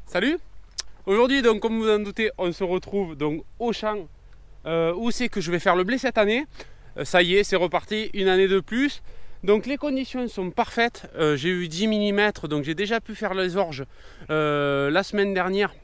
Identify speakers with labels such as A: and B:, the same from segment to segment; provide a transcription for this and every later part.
A: Salut. Aujourd'hui, donc comme vous en doutez, on se retrouve donc au champ où c'est que je vais faire le blé cette année. Ça y est, c'est reparti, une année de plus. Donc les conditions sont parfaites. J'ai eu 10 mm, donc j'ai déjà pu faire les orges la semaine dernière.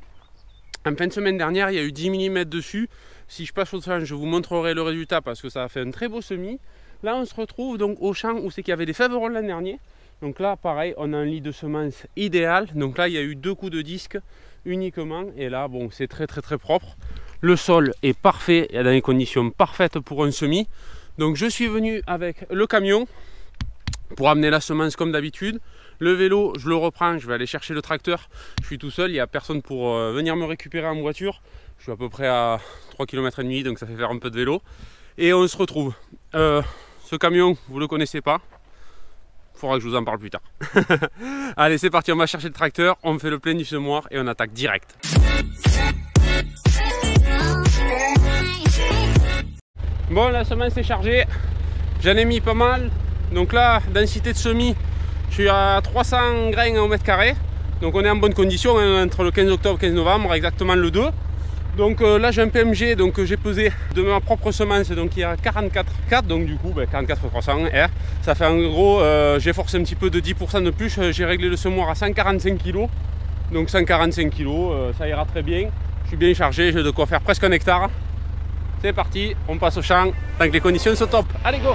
A: En fin de semaine dernière, il y a eu 10 mm dessus. Si je passe au champ, je vous montrerai le résultat parce que ça a fait un très beau semis. Là, on se retrouve donc au champ où c'est qu'il y avait des fèverons l'an dernier. Donc là, pareil, on a un lit de semences idéal. Donc là, il y a eu 2 coups de disque uniquement. Et là, bon, c'est très propre. Le sol est parfait, il y a dans des conditions parfaites pour un semis. Donc je suis venu avec le camion pour amener la semence comme d'habitude. Le vélo, je le reprends, je vais aller chercher le tracteur. Je suis tout seul, il n'y a personne pour venir me récupérer en voiture. Je suis à peu près à 3,5 km, donc ça fait faire un peu de vélo. Et on se retrouve. Ce camion, vous ne le connaissez pas. Il faudra que je vous en parle plus tard. Allez, c'est parti, on va chercher le tracteur, on fait le plein du semoir et on attaque direct. Bon, la semence est chargée, j'en ai mis pas mal. Donc là, densité de semis, je suis à 300 grains au mètre carré. Donc on est en bonne condition, hein, entre le 15 octobre et 15 novembre, exactement le 2. Donc là j'ai un PMG, donc j'ai pesé de ma propre semence, donc il y a 44,4, donc du coup 44 x 300, hein, ça fait en gros, j'ai forcé un petit peu de 10% de plus, j'ai réglé le semoir à 145 kg, donc 145 kg, ça ira très bien, je suis bien chargé, j'ai de quoi faire presque un hectare. C'est parti, on passe au champ, tant que les conditions sont top, allez go!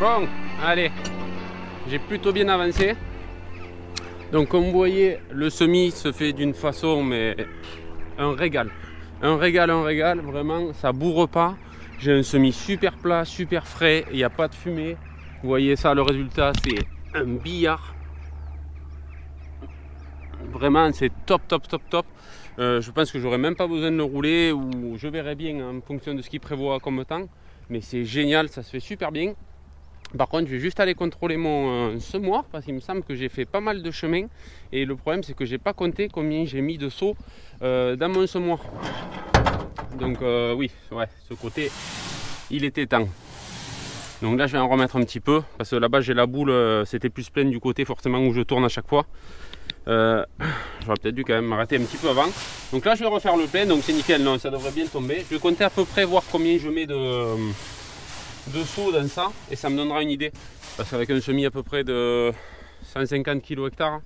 A: Bon, allez, j'ai plutôt bien avancé. Donc comme vous voyez, le semis se fait d'une façon, mais un régal. Un régal, vraiment, ça bourre pas. J'ai un semis super plat, super frais, il n'y a pas de fumée. Vous voyez ça, le résultat, c'est un billard. Vraiment, c'est top. Je pense que j'aurais même pas besoin de le rouler, ou je verrai bien en fonction de ce qu'il prévoit comme temps. Mais c'est génial, ça se fait super bien. Par contre, je vais juste aller contrôler mon semoir parce qu'il me semble que j'ai fait pas mal de chemin. Et le problème, c'est que j'ai pas compté combien j'ai mis de seaux dans mon semoir. Donc oui, ouais, ce côté, il était temps. Donc là, je vais en remettre un petit peu parce que là-bas, j'ai la boule, c'était plus plein du côté forcément où je tourne à chaque fois. J'aurais peut-être dû quand même m'arrêter un petit peu avant. Donc là, je vais refaire le plein, donc c'est nickel, non, ça devrait bien tomber. Je vais compter à peu près, voir combien je mets de seaux dans ça et ça me donnera une idée parce qu'avec un semis à peu près de 150 kg hectare,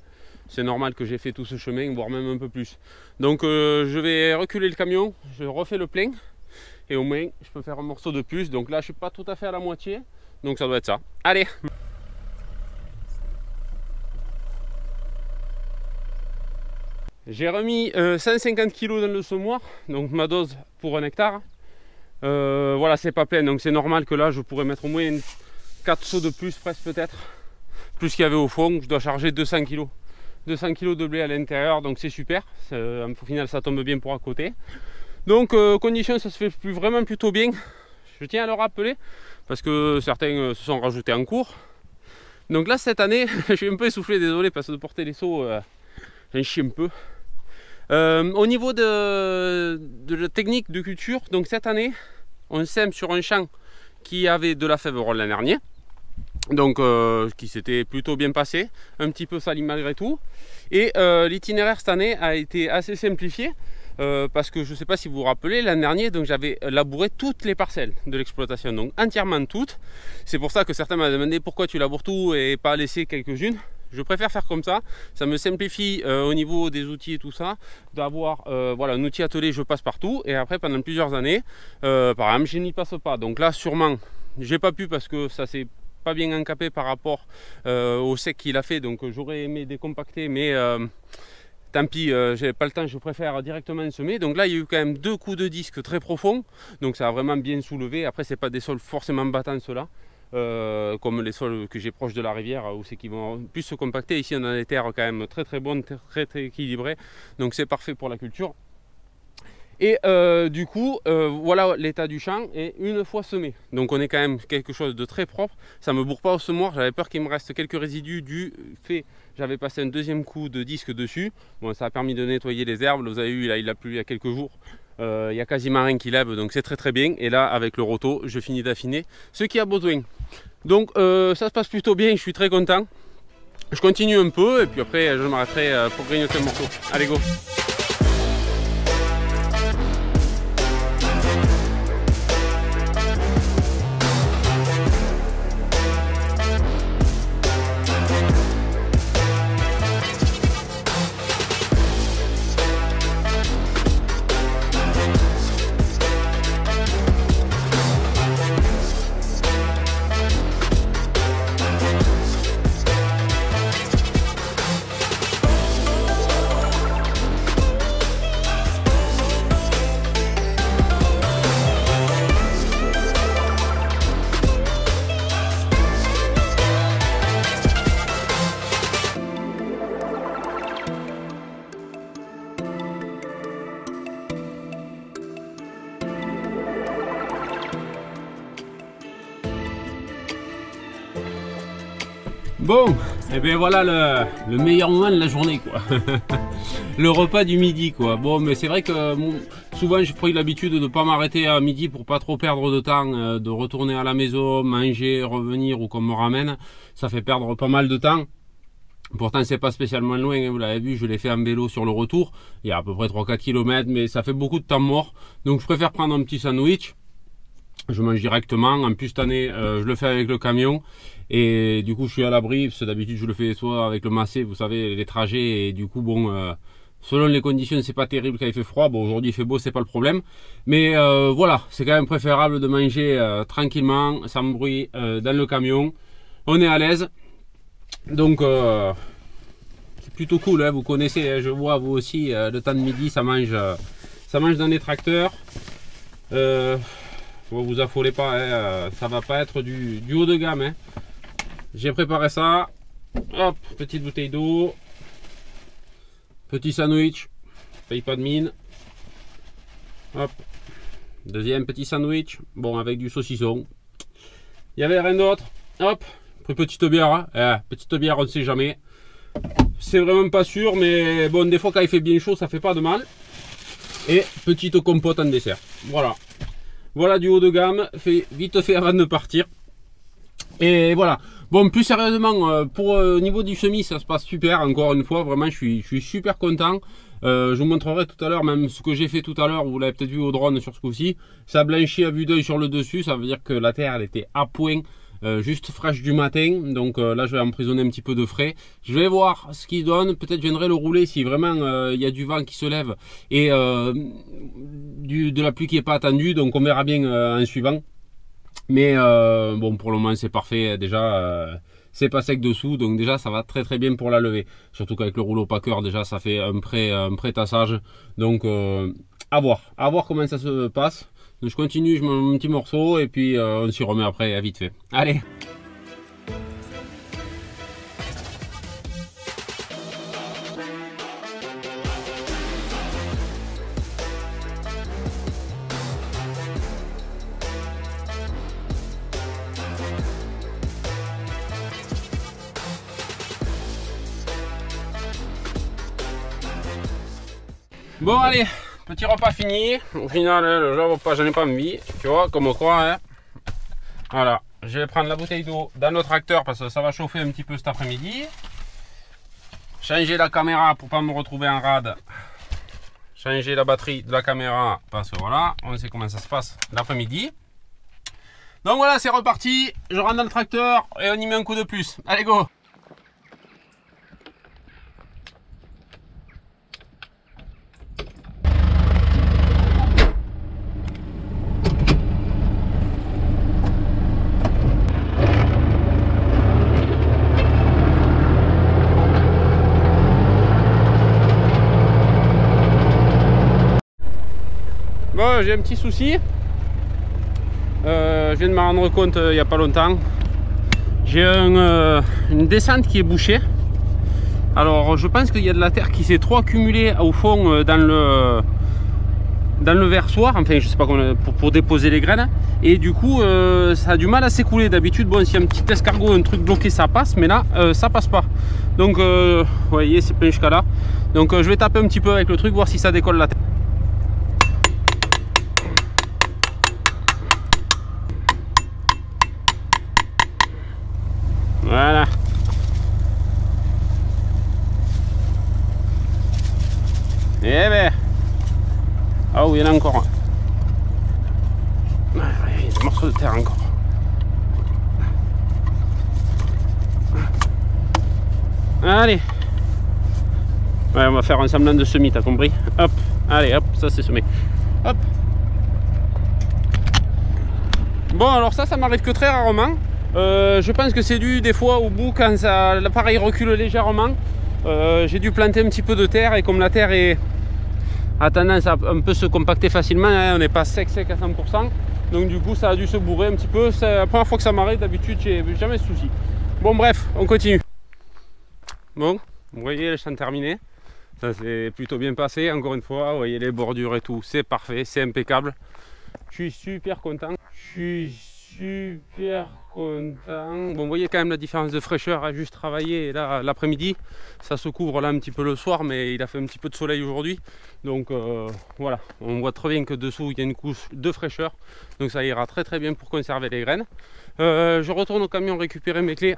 A: c'est normal que j'ai fait tout ce chemin, voire même un peu plus. Donc je vais reculer le camion, je refais le plein et au moins je peux faire un morceau de plus. Donc là je suis pas tout à fait à la moitié, donc ça doit être ça. Allez! J'ai remis 150 kg dans le semoir, donc ma dose pour un hectare. Voilà, c'est pas plein, donc c'est normal que là je pourrais mettre au moins 4 seaux de plus, presque peut-être, plus qu'il y avait au fond. Je dois charger 200 kg. 200 kg de blé à l'intérieur, donc c'est super. Au final, ça tombe bien pour à côté. Donc, conditions, ça se fait vraiment plutôt bien. Je tiens à le rappeler parce que certains se sont rajoutés en cours. Donc là, cette année, je suis un peu essoufflé, désolé, parce que de porter les seaux, j'en chie un peu. Au niveau de la technique de culture, donc cette année, on sème sur un champ qui avait de la fève rôle l'an dernier. Donc qui s'était plutôt bien passé, un petit peu sali malgré tout. Et l'itinéraire cette année a été assez simplifié. Parce que je ne sais pas si vous vous rappelez, l'an dernier, donc j'avais labouré toutes les parcelles de l'exploitation, donc entièrement toutes. C'est pour ça que certains m'ont demandé pourquoi tu laboures tout et pas laisser quelques-unes. Je préfère faire comme ça me simplifie au niveau des outils et tout ça, d'avoir voilà, un outil attelé, je passe partout. Et après, pendant plusieurs années, par exemple, je n'y passe pas. Donc là, sûrement, j'ai pas pu parce que ça s'est pas bien encapé par rapport au sec qu'il a fait. Donc j'aurais aimé décompacter, mais tant pis, j'ai pas le temps, je préfère directement semer. Donc là, il y a eu quand même 2 coups de disque très profonds. Donc ça a vraiment bien soulevé. Après, c'est pas des sols forcément battants ceux-là. Comme les sols que j'ai proche de la rivière où c'est qu'ils vont plus se compacter. Ici, on a des terres quand même très bonnes, très équilibrées. Donc c'est parfait pour la culture. Et du coup, voilà l'état du champ et une fois semé. Donc on est quand même quelque chose de très propre. Ça me bourre pas au semoir. J'avais peur qu'il me reste quelques résidus du fait. J'avais passé un deuxième coup de disque dessus. Bon, ça a permis de nettoyer les herbes. Vous avez vu, là, il a plu il y a quelques jours. Il n'y a quasiment rien qui lève, donc c'est très bien. Et là, avec le roto, je finis d'affiner ce qui a besoin. Donc ça se passe plutôt bien. Je suis très content. Je continue un peu et puis après, je m'arrêterai pour grignoter un morceau. Allez, go! Bon, et bien voilà le meilleur moment de la journée, quoi. Le repas du midi, quoi. Bon, mais c'est vrai que souvent j'ai pris l'habitude de ne pas m'arrêter à midi pour pas trop perdre de temps, de retourner à la maison, manger, revenir ou qu'on me ramène. Ça fait perdre pas mal de temps. Pourtant c'est pas spécialement loin, hein, vous l'avez vu, je l'ai fait en vélo sur le retour. Il y a à peu près 3-4 km, mais ça fait beaucoup de temps mort. Donc je préfère prendre un petit sandwich. Je mange directement. En plus cette année, je le fais avec le camion. Et du coup je suis à l'abri, parce que d'habitude je le fais soit avec le massé, vous savez, les trajets, et du coup bon, selon les conditions c'est pas terrible quand il fait froid. Bon, aujourd'hui il fait beau, c'est pas le problème, mais voilà, c'est quand même préférable de manger tranquillement, sans bruit, dans le camion. On est à l'aise, donc c'est plutôt cool, hein, vous connaissez, hein, je vois vous aussi, le temps de midi ça mange dans les tracteurs. Bon, vous affolez pas, hein, ça va pas être du haut de gamme, hein. J'ai préparé ça. Hop, petite bouteille d'eau, petit sandwich, paye pas de mine. Hop, deuxième petit sandwich, bon, avec du saucisson. Il y avait rien d'autre. Hop, pris petite bière, hein. Petite bière, on ne sait jamais. C'est vraiment pas sûr, mais bon, des fois quand il fait bien chaud, ça fait pas de mal. Et petite compote en dessert. Voilà. Voilà du haut de gamme, fait vite fait avant de partir. Et voilà. Bon, plus sérieusement, pour au niveau du semis, ça se passe super. Encore une fois, vraiment, je suis super content. Je vous montrerai tout à l'heure, même ce que j'ai fait tout à l'heure. Vous l'avez peut-être vu au drone sur ce coup-ci. Ça blanchit à vue d'œil sur le dessus. Ça veut dire que la terre, elle était à point, juste fraîche du matin. Donc là, je vais emprisonner un petit peu de frais. Je vais voir ce qu'il donne. Peut-être je viendrai le rouler si vraiment il y a du vent qui se lève et de la pluie qui n'est pas attendue. Donc on verra bien en suivant. Mais bon, pour le moment c'est parfait. Déjà c'est pas sec dessous, donc déjà ça va très bien pour la levée. Surtout qu'avec le rouleau packer, déjà ça fait un pré-tassage. Donc à voir comment ça se passe. Donc je continue, je mets un petit morceau et puis on s'y remet après vite fait. Allez. Bon allez, petit repas fini. Au final, le repas j'en ai pas envie, tu vois, comme quoi. Hein. Voilà, je vais prendre la bouteille d'eau dans le tracteur parce que ça va chauffer un petit peu cet après-midi. Changer la caméra pour pas me retrouver en rade. Changer la batterie de la caméra parce que voilà, on sait comment ça se passe l'après-midi. Donc voilà, c'est reparti. Je rentre dans le tracteur et on y met un coup de plus. Allez, go! Bon, j'ai un petit souci. Je viens de m'en rendre compte il n'y a pas longtemps. J'ai une descente qui est bouchée. Alors je pense qu'il y a de la terre qui s'est trop accumulée au fond dans le versoir, enfin je sais pas comment, pour déposer les graines. Et du coup ça a du mal à s'écouler. D'habitude, bon, s'il y a un petit escargot, un truc bloqué, ça passe, mais là ça passe pas. Donc vous voyez, c'est plein jusqu'à là. Donc je vais taper un petit peu avec le truc, voir si ça décolle la terre. Voilà. Eh ben. Ah oui, il y en a encore. Il y a des morceaux de terre encore. Allez. Ouais, on va faire un semblant de semis, t'as compris? Hop. Allez, hop, ça c'est semé. Hop. Bon, alors ça m'arrive que très rarement. Je pense que c'est dû des fois au bout quand l'appareil recule légèrement. J'ai dû planter un petit peu de terre et comme la terre a tendance à un peu se compacter facilement, hein, on n'est pas sec à 100%. Donc du coup ça a dû se bourrer un petit peu. C'est la première fois que ça m'arrive, d'habitude j'ai jamais de soucis. Bon bref, on continue. Bon, vous voyez les champs terminés. Ça s'est plutôt bien passé, encore une fois. Vous voyez les bordures et tout, c'est parfait, c'est impeccable. Je suis super content. Super content. Bon, vous voyez quand même la différence de fraîcheur à juste travailler là l'après-midi. Ça se couvre là un petit peu le soir, mais il a fait un petit peu de soleil aujourd'hui. Donc voilà, on voit très bien que dessous il y a une couche de fraîcheur. Donc ça ira très bien pour conserver les graines. Je retourne au camion récupérer mes clés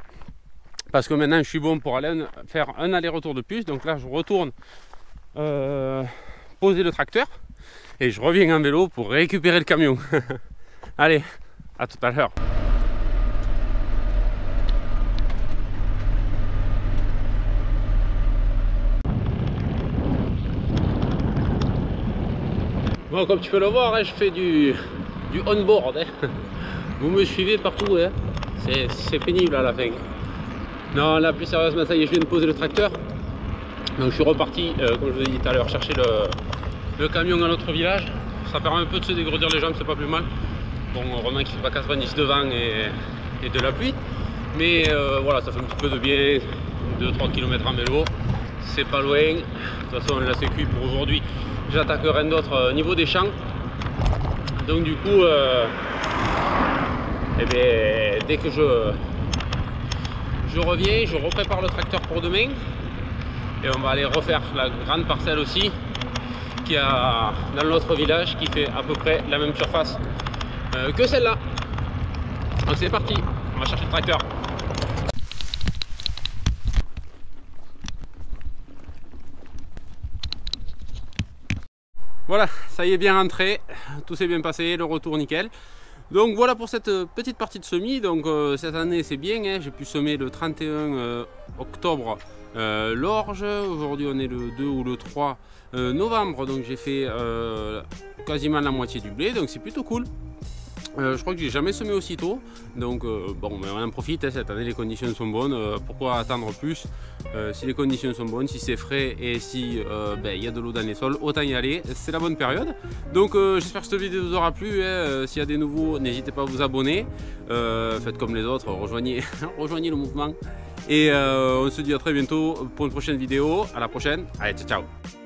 A: parce que maintenant je suis bon pour aller faire un aller-retour de plus. Donc là je retourne poser le tracteur et je reviens en vélo pour récupérer le camion. Allez, à tout à l'heure. Bon, comme tu peux le voir, hein, je fais du on-board. Hein. Vous me suivez partout. Hein. C'est pénible à la fin. Non, là, plus sérieusement, ça y est, je viens de poser le tracteur. Donc je suis reparti, comme je vous ai dit tout à l'heure, chercher le camion dans notre village. Ça permet un peu de se dégourdir les jambes, c'est pas plus mal. Bon, heureusement qu'il ne fait pas 90 de vent et de la pluie. Mais voilà, ça fait un petit peu de bien. 2-3 km en vélo, c'est pas loin. De toute façon, là c'est cuit pour aujourd'hui. J'attaque rien d'autre au niveau des champs. Donc du coup, eh bien, dès que je reviens, je reprépare le tracteur pour demain. Et on va aller refaire la grande parcelle aussi qu'il y a dans l'autre village qui fait à peu près la même surface que celle-là. Donc c'est parti, on va chercher le tracteur. Voilà, ça y est, bien rentré, tout s'est bien passé, le retour nickel. Donc voilà pour cette petite partie de semis. Donc cette année c'est bien, hein, j'ai pu semer le 31 octobre l'orge. Aujourd'hui on est le 2 ou le 3 novembre, donc j'ai fait quasiment la moitié du blé, donc c'est plutôt cool. Je crois que j'ai jamais semé aussitôt, donc bon, mais on en profite, hein, cette année les conditions sont bonnes, pourquoi attendre plus? Si les conditions sont bonnes, si c'est frais et si y a de l'eau dans les sols, autant y aller, c'est la bonne période. Donc j'espère que cette vidéo vous aura plu, hein. S'il y a des nouveaux, n'hésitez pas à vous abonner, faites comme les autres, rejoignez, rejoignez le mouvement, et on se dit à très bientôt pour une prochaine vidéo. À la prochaine, allez, ciao ciao.